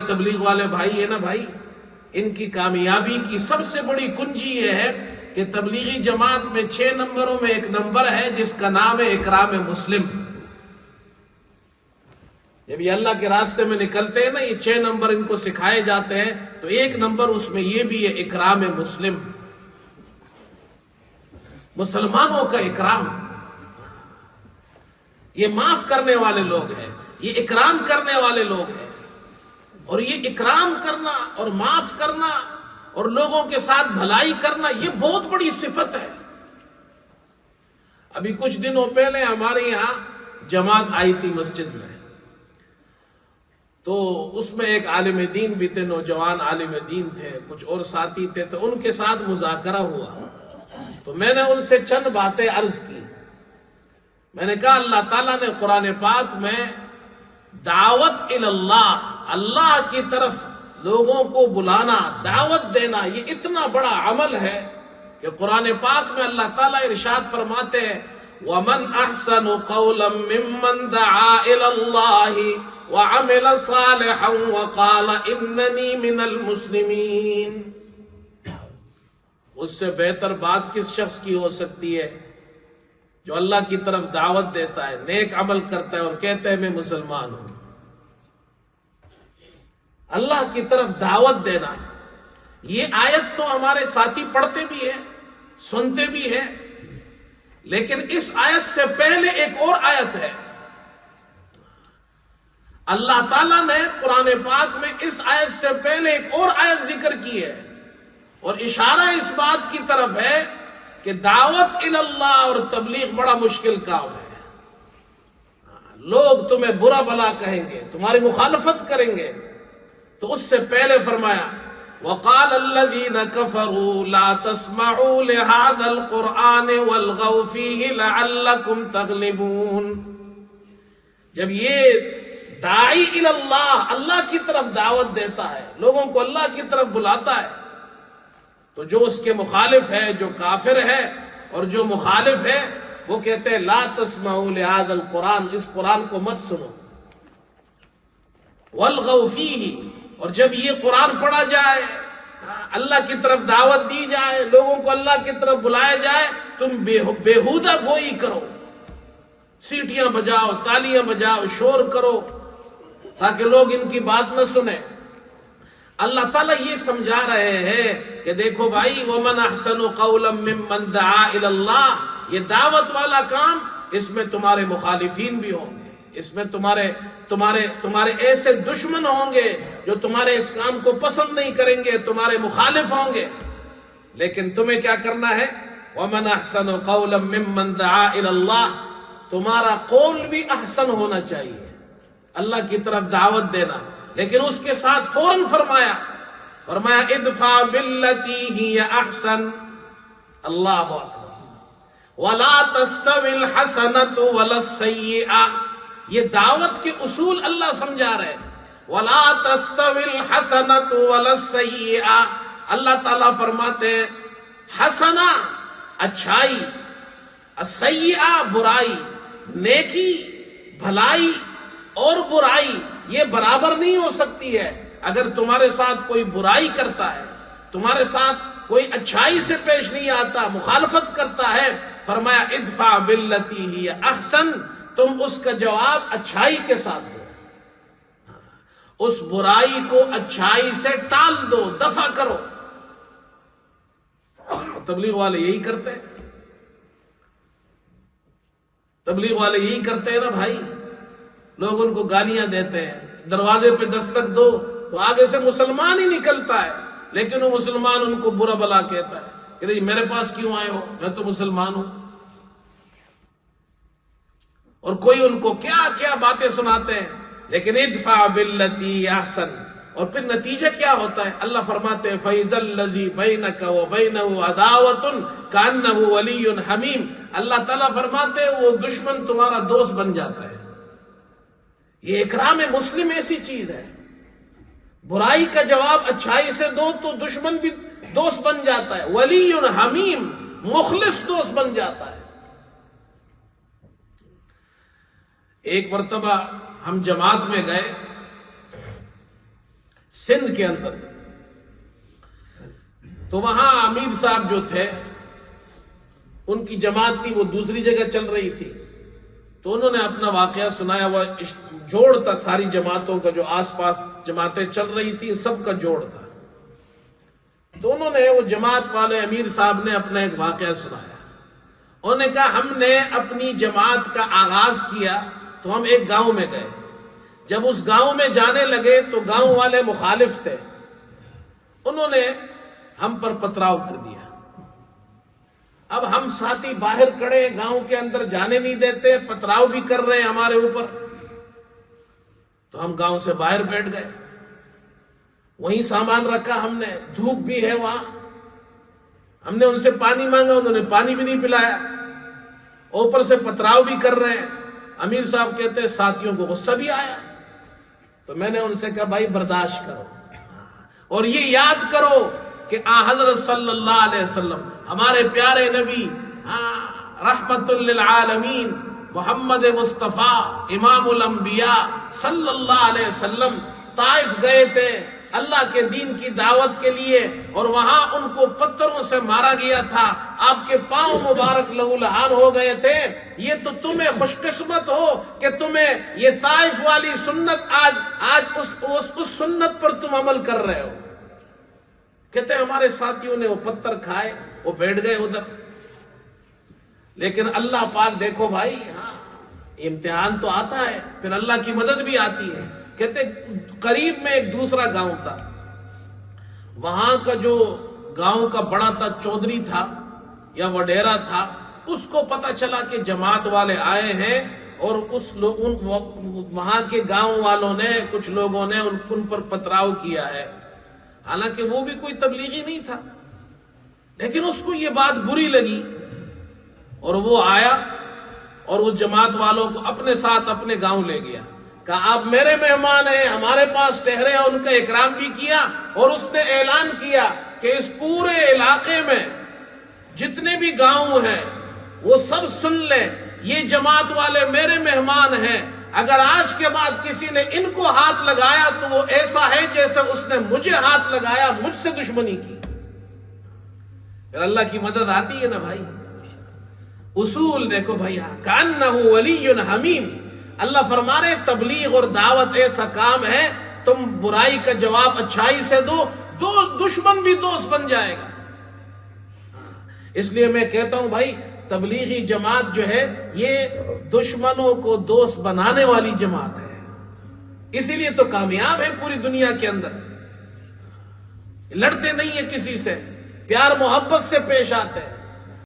تبلیغ والے بھائی ہے نا بھائی، ان کی کامیابی کی سب سے بڑی کنجی یہ ہے کہ تبلیغی جماعت میں 6 نمبروں میں ایک نمبر ہے جس کا نام ہے اکرام مسلم۔ جب یہ اللہ کے راستے میں نکلتے ہیں نا، یہ 6 نمبر ان کو سکھائے جاتے ہیں، تو ایک نمبر اس میں یہ بھی ہے اکرام مسلم، مسلمانوں کا اکرام۔ یہ معاف کرنے والے لوگ ہیں، یہ اکرام کرنے والے لوگ ہیں، اور یہ اکرام کرنا اور معاف کرنا اور لوگوں کے ساتھ بھلائی کرنا یہ بہت بڑی صفت ہے۔ ابھی کچھ دنوں پہلے ہمارے یہاں جماعت آئی تھی مسجد میں، تو اس میں ایک عالم دین بھی تھے، نوجوان عالم دین تھے، کچھ اور ساتھی تھے، تو ان کے ساتھ مذاکرہ ہوا۔ تو میں نے ان سے چند باتیں عرض کی۔ میں نے کہا اللہ تعالیٰ نے قرآن پاک میں دعوت اللہ، اللہ کی طرف لوگوں کو بلانا، دعوت دینا، یہ اتنا بڑا عمل ہے کہ قرآن پاک میں اللہ تعالیٰ ارشاد فرماتے ہیں وَمَنْ أَحْسَنُ قَوْلًا مِّمَّنْ دَعَا إِلَى اللَّهِ وَعَمِلَ صَالِحًا وَقَالَ إِنَّنِي مِنَ الْمُسْلِمِينَ۔ اس سے بہتر بات کس شخص کی ہو سکتی ہے جو اللہ کی طرف دعوت دیتا ہے، نیک عمل کرتا ہے اور کہتا ہے میں مسلمان ہوں۔ اللہ کی طرف دعوت دینا، یہ آیت تو ہمارے ساتھی پڑھتے بھی ہیں، سنتے بھی ہیں، لیکن اس آیت سے پہلے ایک اور آیت ہے۔ اللہ تعالیٰ نے قرآن پاک میں اس آیت سے پہلے ایک اور آیت ذکر کی ہے، اور اشارہ اس بات کی طرف ہے کہ دعوت اللہ اور تبلیغ بڑا مشکل کام ہے۔ لوگ تمہیں برا بھلا کہیں گے، تمہاری مخالفت کریں گے، تو اس سے پہلے فرمایا وَقَالَ الَّذِينَ كَفَرُوا لَا تَسْمَعُوا لِهَذَا الْقُرْآنِ وَالْغَوْا فِيهِ لَعَلَّكُمْ تَغْلِبُونَ۔ جب یہ داعی اللہ، اللہ کی طرف دعوت دیتا ہے، لوگوں کو اللہ کی طرف بلاتا ہے، تو جو اس کے مخالف ہے، جو کافر ہے اور جو مخالف ہے، وہ کہتے ہیں لا تسمعوا لهذا القرآن، اس قرآن کو مت سنو، والغوا فیہ، اور جب یہ قرآن پڑھا جائے، اللہ کی طرف دعوت دی جائے، لوگوں کو اللہ کی طرف بلایا جائے، تم بیہودہ گوئی کرو، سیٹیاں بجاؤ، تالیاں بجاؤ، شور کرو تاکہ لوگ ان کی بات نہ سنیں۔ اللہ تعالیٰ یہ سمجھا رہے ہیں کہ دیکھو بھائی وَمَنْ أَحْسَنُ قَوْلًا مِّمَّنْ دَعَا إِلَى اللَّهِ، یہ دعوت والا کام، اس میں تمہارے مخالفین بھی ہوں گے، اس میں تمہارے ایسے دشمن ہوں گے جو تمہارے اس کام کو پسند نہیں کریں گے، تمہارے مخالف ہوں گے، لیکن تمہیں کیا کرنا ہے وَمَنْ أَحْسَنُ قَوْلًا مِّمَّنْ دَعَا إِلَى اللَّهِ، تمہارا قول بھی احسن ہونا چاہیے، اللہ کی طرف دعوت دینا، لیکن اس کے ساتھ فوراً فرمایا ادفع باللتی ہی احسن، اللہ اکبر، ولا تستوی الحسنۃ ولا السیئۃ، یہ دعوت کے اصول اللہ سمجھا رہے، ولا تستوی الحسنۃ ولا السیئۃ، اللہ تعالیٰ فرماتے ہیں حسنہ اچھائی، السیئۃ برائی، نیکی بھلائی اور برائی یہ برابر نہیں ہو سکتی ہے۔ اگر تمہارے ساتھ کوئی برائی کرتا ہے، تمہارے ساتھ کوئی اچھائی سے پیش نہیں آتا، مخالفت کرتا ہے، فرمایا ادفع باللتی ہی احسن، تم اس کا جواب اچھائی کے ساتھ دو، اس برائی کو اچھائی سے ٹال دو، دفع کرو۔ تبلیغ والے یہی کرتے ہیں، تبلیغ والے یہی کرتے ہیں نا بھائی، لوگ ان کو گالیاں دیتے ہیں، دروازے پہ دستک دو تو آگے سے مسلمان ہی نکلتا ہے، لیکن وہ مسلمان ان کو برا بلا کہتا ہے کہ میرے پاس کیوں آئے ہو، میں تو مسلمان ہوں، اور کوئی ان کو کیا کیا باتیں سناتے ہیں، لیکن ادفع باللتی احسن، اور پھر نتیجہ کیا ہوتا ہے؟ اللہ فرماتے ہیں فَإِذَا الَّذِي بَيْنَكَ وَبَيْنَهُ عَدَاوَةٌ كَأَنَّهُ وَلِيٌّ حَمِيمٌ، اللہ تعالیٰ فرماتے ہیں وہ دشمن تمہارا دوست بن جاتا ہے۔ یہ اکرام مسلم ایسی چیز ہے، برائی کا جواب اچھائی سے دو تو دشمن بھی دوست بن جاتا ہے، ولی حمیم مخلص دوست بن جاتا ہے۔ ایک مرتبہ ہم جماعت میں گئے، سندھ کے اندر. تو وہاں امیر صاحب جو تھے ان کی جماعت تھی، وہ دوسری جگہ چل رہی تھی. تو انہوں نے اپنا واقعہ سنایا. وہ جوڑ تھا ساری جماعتوں کا، جو آس پاس جماعتیں چل رہی تھی سب کا جوڑ تھا. تو انہوں نے، وہ جماعت والے امیر صاحب نے اپنا ایک واقعہ سنایا. انہوں نے کہا ہم نے اپنی جماعت کا آغاز کیا تو ہم ایک گاؤں میں گئے. جب اس گاؤں میں جانے لگے تو گاؤں والے مخالف تھے. انہوں نے ہم پر پتراؤ کر دیا. اب ہم ساتھی باہر کھڑے، گاؤں کے اندر جانے نہیں دیتے، پتراؤ بھی کر رہے ہیں ہمارے اوپر. تو ہم گاؤں سے باہر بیٹھ گئے. وہیں سامان رکھا ہم نے، دھوپ بھی ہے وہاں. ہم نے ان سے پانی مانگا، انہوں نے پانی بھی نہیں پلایا، اوپر سے پتراؤ بھی کر رہے ہیں. امیر صاحب کہتے ہیں ساتھیوں کو غصہ بھی آیا. تو میں نے ان سے کہا بھائی برداشت کرو، اور یہ یاد کرو کہ حضرت صلی اللہ علیہ وسلم، ہمارے پیارے نبی رحمت للعالمین محمد مصطفیٰ امام الانبیاء صلی اللہ علیہ وسلم طائف گئے تھے اللہ کے دین کی دعوت کے لیے، اور وہاں ان کو پتھروں سے مارا گیا تھا. آپ کے پاؤں مبارک لہو لہان ہو گئے تھے. یہ تو تمہیں خوش قسمت ہو کہ تمہیں یہ طائف والی سنت آج اس سنت پر تم عمل کر رہے ہو. کہتے ہیں ہمارے ساتھیوں نے وہ پتھر کھائے، وہ بیٹھ گئے ادھر. لیکن اللہ پاک دیکھو بھائی، امتحان تو آتا ہے، پھر اللہ کی مدد بھی آتی ہے. کہتے قریب میں ایک دوسرا گاؤں تھا. وہاں کا جو گاؤں کا بڑا تھا، چودھری تھا یا وڈیرا تھا، اس کو پتا چلا کہ جماعت والے آئے ہیں، اور وہاں کے گاؤں والوں نے، کچھ لوگوں نے ان پر پتراؤ کیا ہے. حالانکہ وہ بھی کوئی تبلیغی نہیں تھا، لیکن اس کو یہ بات بری لگی، اور وہ آیا اور وہ جماعت والوں کو اپنے ساتھ اپنے گاؤں لے گیا. کہا آپ میرے مہمان ہیں، ہمارے پاس ٹھہرے ہیں. ان کا اکرام بھی کیا، اور اس نے اعلان کیا کہ اس پورے علاقے میں جتنے بھی گاؤں ہیں وہ سب سن لیں، یہ جماعت والے میرے مہمان ہیں. اگر آج کے بعد کسی نے ان کو ہاتھ لگایا تو وہ ایسا ہے جیسے اس نے مجھے ہاتھ لگایا، مجھ سے دشمنی کی. پھر اللہ کی مدد آتی ہے نا بھائی. اصول دیکھو بھائی، کانہ ولی حمیم. اللہ فرما رہے تبلیغ اور دعوت ایسا کام ہے، تم برائی کا جواب اچھائی سے دو دشمن بھی دوست بن جائے گا. اس لیے میں کہتا ہوں بھائی، تبلیغی جماعت جو ہے یہ دشمنوں کو دوست بنانے والی جماعت ہے. اسی لیے تو کامیاب ہے پوری دنیا کے اندر. لڑتے نہیں ہیں کسی سے، پیار محبت سے پیش آتے ہیں.